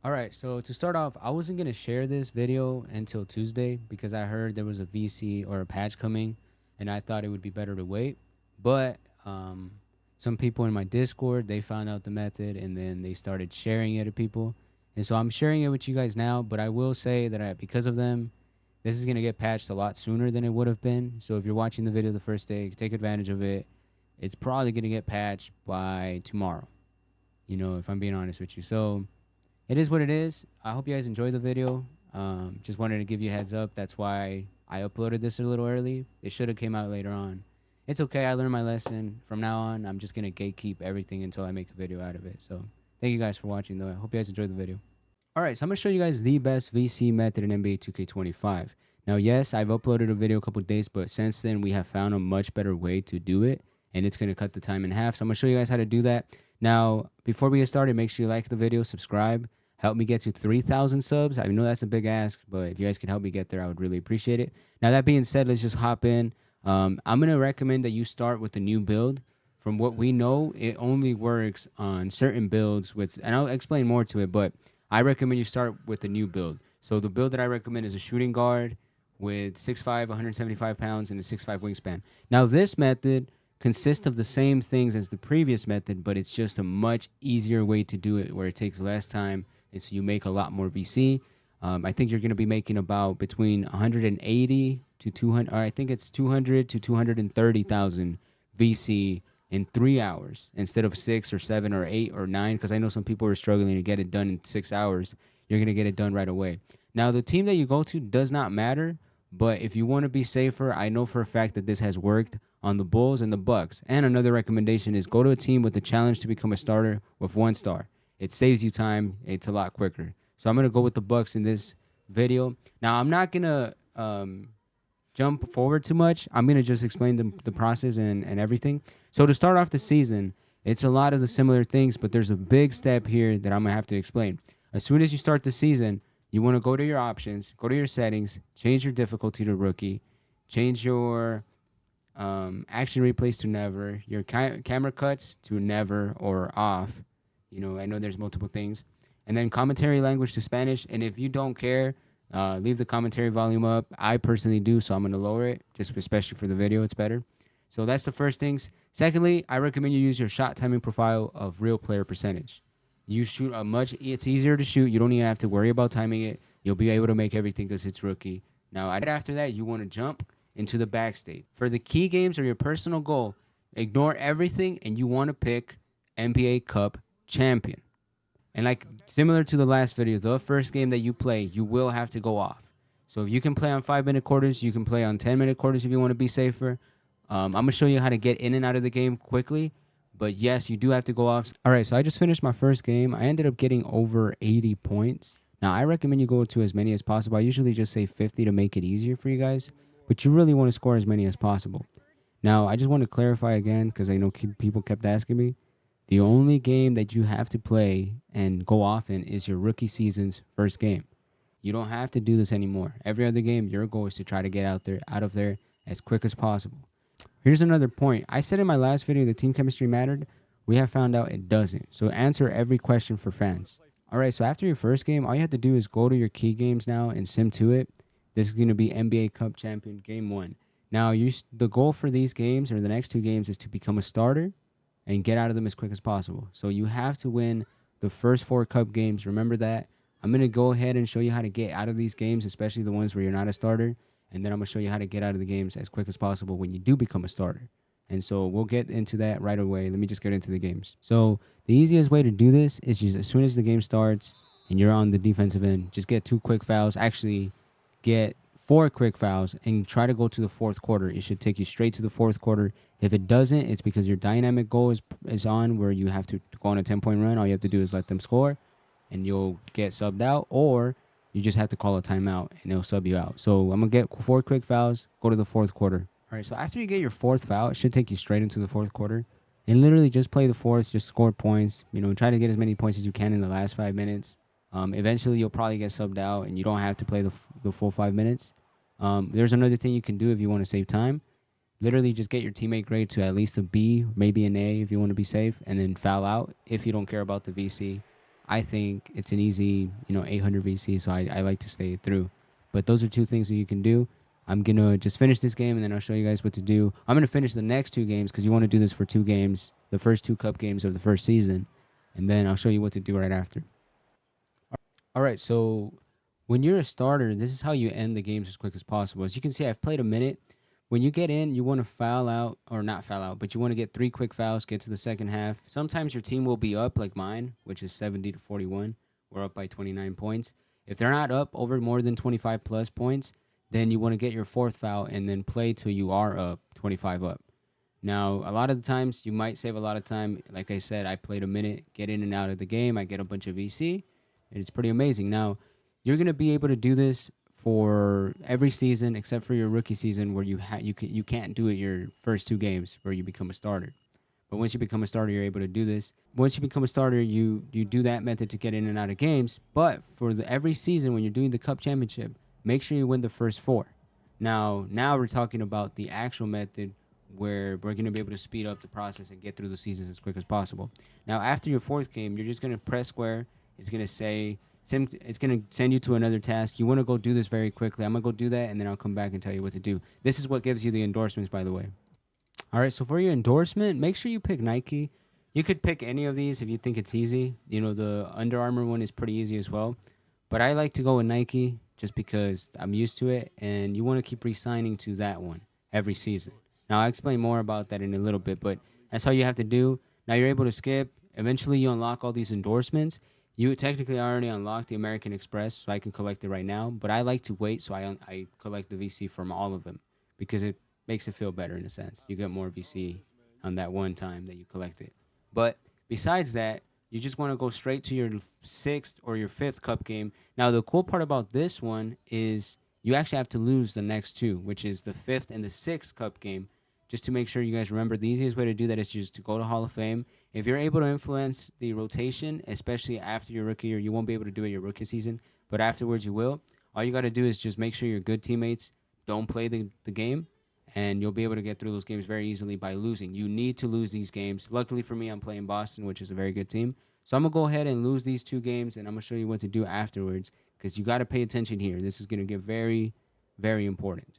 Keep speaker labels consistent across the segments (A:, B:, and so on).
A: All right, so to start off, I wasn't gonna share this video until Tuesday because I heard there was a VC or a patch coming, and I thought it would be better to wait. But some people in my Discord they found out the method, and then they started sharing it to people, and so I'm sharing it with you guys now. But I will say that because of them, this is gonna get patched a lot sooner than it would have been. So if you're watching the video the first day, take advantage of it. It's probably gonna get patched by tomorrow. If I'm being honest with you, so it is what it is. I hope you guys enjoyed the video. Just wanted to give you a heads up. That's why I uploaded this a little early. It should have came out later on. It's okay. I learned my lesson. From now on, I'm just gonna gatekeep everything until I make a video out of it. So thank you guys for watching, though. I hope you guys enjoyed the video. All right, so I'm gonna show you guys the best VC method in NBA 2K25. Now, yes, I've uploaded a video a couple days, but since then we have found a much better way to do it, and it's gonna cut the time in half. So I'm gonna show you guys how to do that. Now, before we get started, make sure you like the video, subscribe, help me get to 3,000 subs. I know that's a big ask, but if you guys can help me get there, I would really appreciate it. Now, that being said, let's just hop in. I'm gonna recommend that you start with the new build. From what we know, it only works on certain builds and I'll explain more to it, but I recommend you start with the new build. So the build that I recommend is a shooting guard with 6'5", 175 pounds, and a 6'5" wingspan. Now, this method consists of the same things as the previous method, but it's just a much easier way to do it where it takes less time, and so you make a lot more VC. I think you're going to be making about between 180 to 200, or I think it's 200 to 230,000 VC in 3 hours instead of 6 or 7 or 8 or 9, because I know some people are struggling to get it done in 6 hours. You're going to get it done right away. Now, the team that you go to does not matter, but if you want to be safer, I know for a fact that this has worked on the Bulls and the Bucks. And another recommendation is go to a team with a challenge to become a starter with 1 star. It saves you time. It's a lot quicker. So I'm going to go with the Bucks in this video. Now, I'm not going to jump forward too much. I'm going to just explain the process and everything. So to start off the season, it's a lot of the similar things, but there's a big step here that I'm going to have to explain. As soon as you start the season, you want to go to your options, go to your settings, change your difficulty to rookie, change your action replays to never, your camera cuts to never or off. I know there's multiple things. And then commentary language to Spanish. And if you don't care, leave the commentary volume up. I personally do, so I'm going to lower it, just especially for the video. It's better. So that's the first things. Secondly, I recommend you use your shot timing profile of real player percentage. You shoot it's easier to shoot. You don't even have to worry about timing it. You'll be able to make everything because it's rookie. Now, right after that, you want to jump into the back state. For the key games or your personal goal, ignore everything and you want to pick NBA Cup champion. And like similar to the last video, the first game that you play, you will have to go off. So if you can play on 5-minute quarters, you can play on 10-minute quarters if you want to be safer. I'm going to show you how to get in and out of the game quickly. But yes, you do have to go off. All right, so I just finished my first game. I ended up getting over 80 points. Now, I recommend you go to as many as possible. I usually just say 50 to make it easier for you guys. But you really want to score as many as possible. Now, I just want to clarify again, because I know people kept asking me. The only game that you have to play and go off in is your rookie season's first game. You don't have to do this anymore. Every other game, your goal is to try to get out of there as quick as possible. Here's another point. I said in my last video that team chemistry mattered. We have found out it doesn't. So answer every question for fans. All right, so after your first game, all you have to do is go to your key games now and sim to it. This is going to be NBA Cup champion game 1. Now, the goal for these games or the next 2 games is to become a starter and get out of them as quick as possible. So you have to win the first 4 cup games. Remember that. I'm going to go ahead and show you how to get out of these games, especially the ones where you're not a starter. And then I'm going to show you how to get out of the games as quick as possible when you do become a starter. And so we'll get into that right away. Let me just get into the games. So the easiest way to do this is just as soon as the game starts and you're on the defensive end, just get 2 quick fouls. Actually, get 4 quick fouls and try to go to the 4th quarter. It should take you straight to the 4th quarter. If it doesn't, it's because your dynamic goal is on where you have to go on a 10-point run. All you have to do is let them score, and you'll get subbed out, or you just have to call a timeout, and they'll sub you out. So I'm going to get 4 quick fouls, go to the 4th quarter. All right, so after you get your 4th foul, it should take you straight into the 4th quarter. And literally just play the 4th, just score points. Try to get as many points as you can in the last 5 minutes. Eventually, you'll probably get subbed out, and you don't have to play the full 5 minutes. There's another thing you can do if you want to save time. Literally just get your teammate grade to at least a B, maybe an A if you want to be safe, and then foul out if you don't care about the VC. I think it's an easy, 800 VC, so I like to stay through. But those are two things that you can do. I'm gonna just finish this game and then I'll show you guys what to do. I'm gonna finish the next two games because you want to do this for two games, the first two cup games of the first season, and then I'll show you what to do right after. All right, so when you're a starter, this is how you end the games as quick as possible. As you can see, I've played a minute. When you get in, you want to foul out, or not foul out, but you want to get three quick fouls, get to the second half. Sometimes your team will be up, like mine, which is 70 to 41. We're up by 29 points. If they're not up over more than 25 plus points, then you want to get your fourth foul and then play till you are up 25 up. Now, a lot of the times you might save a lot of time. Like I said, I played a minute, get in and out of the game. I get a bunch of VC, and it's pretty amazing. Now, you're gonna be able to do this for every season except for your rookie season, where you can't do it your first two games where you become a starter. But once you become a starter, you're able to do this. Once you become a starter, you do that method to get in and out of games. But for every season when you're doing the Cup Championship, make sure you win the first four. Now we're talking about the actual method where we're going to be able to speed up the process and get through the seasons as quick as possible. Now, after your fourth game, you're just going to press square. It's going to say, it's going to send you to another task. You want to go do this very quickly. I'm going to go do that, and then I'll come back and tell you what to do. This is what gives you the endorsements, by the way. All right, so for your endorsement, make sure you pick Nike. You could pick any of these if you think it's easy. The Under Armour one is pretty easy as well. But I like to go with Nike just because I'm used to it, and you want to keep re-signing to that one every season. Now, I'll explain more about that in a little bit, but that's all you have to do. Now, you're able to skip. Eventually, you unlock all these endorsements. You technically already unlocked the American Express, so I can collect it right now. But I like to wait, so I collect the VC from all of them because it makes it feel better in a sense. You get more VC on that one time that you collect it. But besides that, you just want to go straight to your sixth or your fifth cup game. Now, the cool part about this one is you actually have to lose the next two, which is the fifth and the sixth cup game. Just to make sure you guys remember, the easiest way to do that is just to go to Hall of Fame. If you're able to influence the rotation, especially after your rookie year, you won't be able to do it your rookie season, but afterwards you will. All you got to do is just make sure your good teammates don't play the game, and you'll be able to get through those games very easily by losing. You need to lose these games. Luckily for me, I'm playing Boston, which is a very good team. So I'm going to go ahead and lose these two games, and I'm going to show you what to do afterwards because you got to pay attention here. This is going to get very, very important.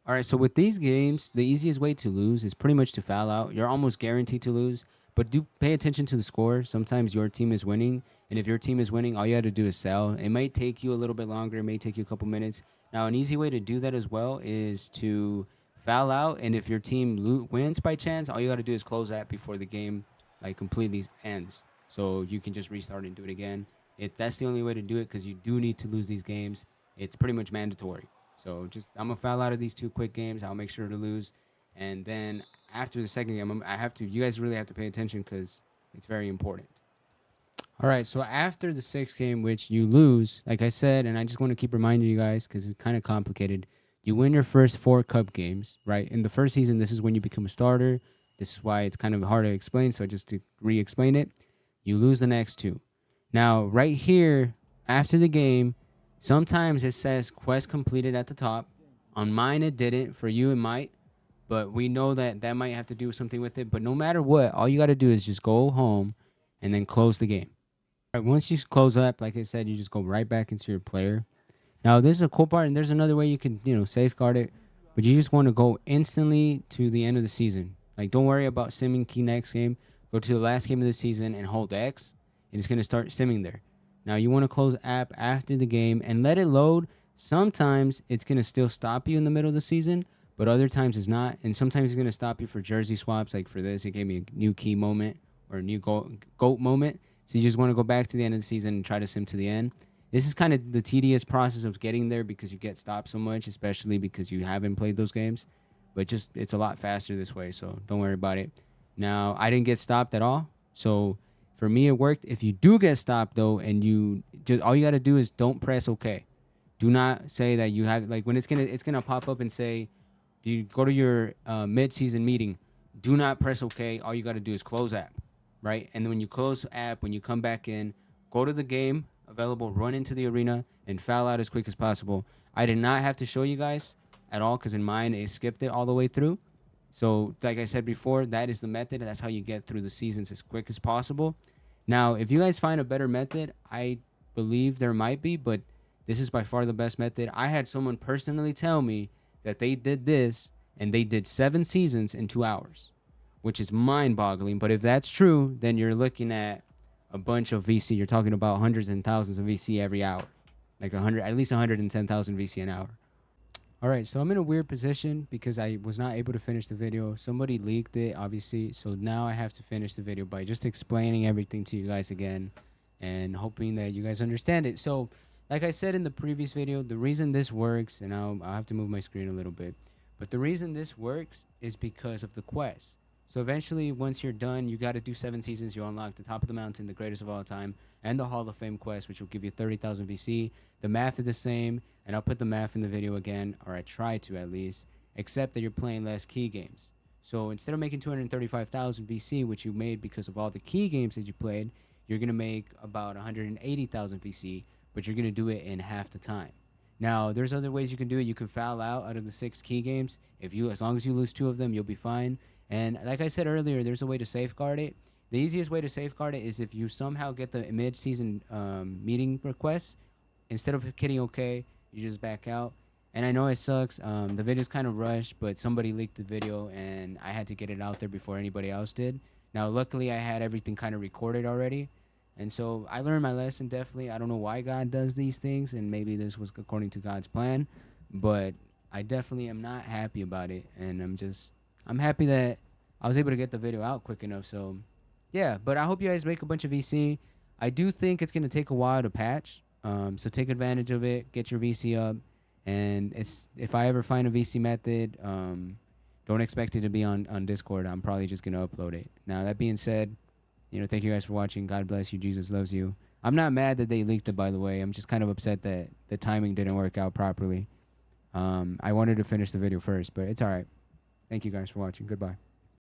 A: All right, so with these games, the easiest way to lose is pretty much to foul out. You're almost guaranteed to lose, but do pay attention to the score. Sometimes your team is winning, and if your team is winning, all you have to do is sell. It might take you a little bit longer. It may take you a couple minutes. Now, an easy way to do that as well is to foul out, and if your team wins by chance, all you got to do is close that before the game completely ends. So you can just restart and do it again. That's the only way to do it because you do need to lose these games. It's pretty much mandatory. So I'm gonna foul out of these two quick games. I'll make sure to lose, and then after the second game, I have to. You guys really have to pay attention because it's very important. All right. So after the sixth game, which you lose, like I said, and I just want to keep reminding you guys because it's kind of complicated. You win your first four cup games, right? In the first season, this is when you become a starter. This is why it's kind of hard to explain. So just to re-explain it, you lose the next two. Now, right here, after the game, sometimes it says quest completed at the top. On mine, it didn't. For you, it might. But we know that might have to do something with it. But no matter what, all you got to do is just go home and then close the game. All right, once you close up, like I said, you just go right back into your player. Now, this is a cool part, and there's another way you can, safeguard it. But you just want to go instantly to the end of the season. Like, don't worry about simming key next game. Go to the last game of the season and hold X, and it's going to start simming there. Now, you want to close app after the game and let it load. Sometimes it's going to still stop you in the middle of the season, but other times it's not. And sometimes it's going to stop you for jersey swaps. Like for this, it gave me a new key moment or a new GOAT moment. So you just want to go back to the end of the season and try to sim to the end. This is kind of the tedious process of getting there because you get stopped so much, especially because you haven't played those games. But just it's a lot faster this way, so don't worry about it. Now, I didn't get stopped at all. So for me, it worked. If you do get stopped, though, and you just all you got to do is don't press OK. Do not say that you have, like when it's gonna pop up and say, do you go to your mid-season meeting? Do not press OK. All you got to do is close app, right? And then when you close app, when you come back in, go to the game available, run into the arena, and foul out as quick as possible. I did not have to show you guys at all because in mine, it skipped it all the way through. So like I said before, that is the method. That's how you get through the seasons as quick as possible. Now, if you guys find a better method, I believe there might be, but this is by far the best method. I had someone personally tell me that they did this and they did 7 seasons in 2 hours, which is mind boggling. But if that's true, then you're looking at a bunch of VC. You're talking about hundreds and thousands of VC every hour, like 100, at least 110,000 VC an hour. All right, so I'm in a weird position because I was not able to finish the video. Somebody leaked it, obviously, so now I have to finish the video by just explaining everything to you guys again and hoping that you guys understand it. So, like I said in the previous video, the reason this works, and I'll have to move my screen a little bit, but the reason this works is because of the quest. So eventually, once you're done, you got to do 7 seasons. You unlock the top of the mountain, the greatest of all time, and the Hall of Fame quest, which will give you 30,000 VC. The math is the same, and I'll put the math in the video again, or I try to at least, except that you're playing less key games. So instead of making 235,000 VC, which you made because of all the key games that you played, you're going to make about 180,000 VC, but you're going to do it in half the time. Now, there's other ways you can do it. You can foul out of the 6 key games. As long as you lose 2 of them, you'll be fine. And like I said earlier, there's a way to safeguard it. The easiest way to safeguard it is if you somehow get the mid-season meeting request, instead of hitting OK, you just back out. And I know it sucks. The video's kind of rushed, but somebody leaked the video, and I had to get it out there before anybody else did. Now, luckily, I had everything kind of recorded already. And so I learned my lesson, definitely. I don't know why God does these things, and maybe this was according to God's plan. But I definitely am not happy about it. And I'm happy that I was able to get the video out quick enough. So, yeah. But I hope you guys make a bunch of VC. I do think it's going to take a while to patch. So take advantage of it. Get your VC up. And if I ever find a VC method, don't expect it to be on Discord. I'm probably just going to upload it. Now, that being said, thank you guys for watching. God bless you. Jesus loves you. I'm not mad that they leaked it, by the way. I'm just kind of upset that the timing didn't work out properly. I wanted to finish the video first, but it's all right. Thank you guys for watching. Goodbye.